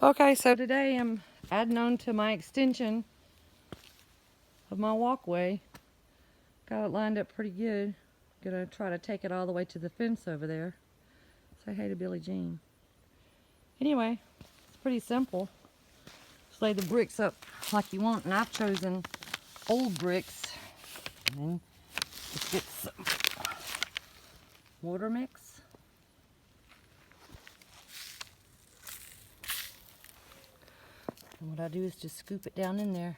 Okay, so today I'm adding on to my extension of my walkway. Got it lined up pretty good. Gonna try to take it all the way to the fence over there. Say hey to Billie Jean. Anyway, it's pretty simple. Just lay the bricks up like you want, and I've chosen old bricks. And then just get some mortar mix. And what I do is just scoop it down in there.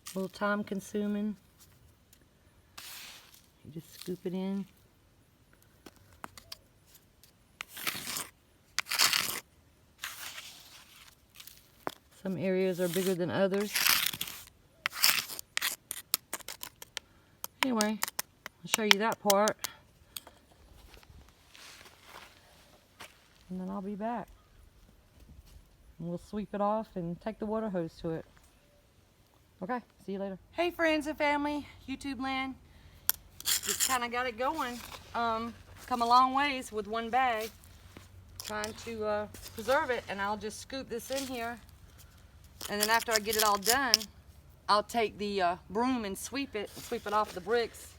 A little time consuming. You just scoop it in. Some areas are bigger than others. Anyway, I'll show you that part. And then I'll be back. And we'll sweep it off and take the water hose to it. Okay, see you later. Hey friends and family, YouTube land. Just kind of got it going. Come a long ways with one bag. Trying to preserve it, and I'll just scoop this in here. And then after I get it all done, I'll take the broom and sweep it off the bricks.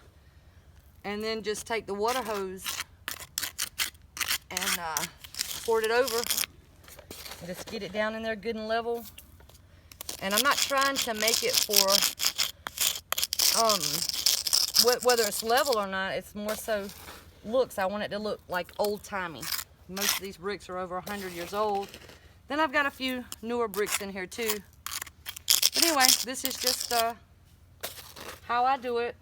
And then just take the water hose and squirt it over. And just get it down in there good and level. And I'm not trying to make it for whether it's level or not. It's more so looks. I want it to look like old-timey. Most of these bricks are over 100 years old. Then I've got a few newer bricks in here too. But anyway, this is just how I do it.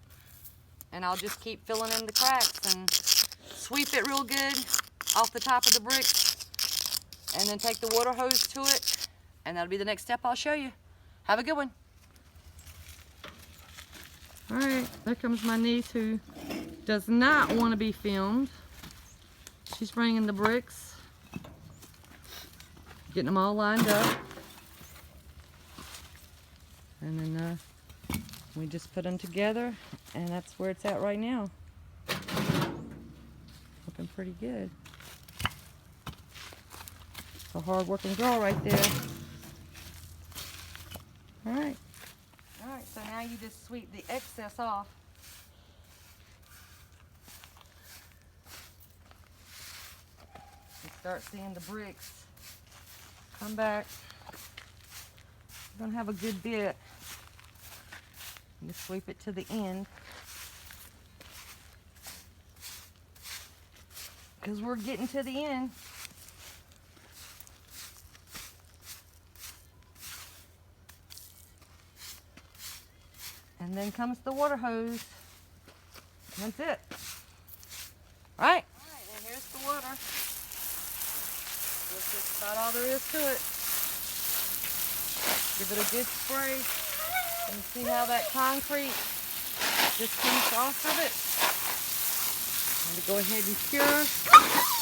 And I'll just keep filling in the cracks and sweep it real good off the top of the bricks. And then take the water hose to it. And that'll be the next step I'll show you. Have a good one. Alright, there comes my niece who does not want to be filmed. She's bringing the bricks. Getting them all lined up. And then we just put them together. And that's where it's at right now. Looking pretty good. A hard-working girl right there. Alright, so now you just sweep the excess off. You start seeing the bricks come back. You're going to have a good bit. You just sweep it to the end. Because we're getting to the end. And then comes the water hose. And that's it. Alright, and here's the water. That's just about all there is to it. Give it a good spray. And see how that concrete just comes off of it. And to go ahead and cure.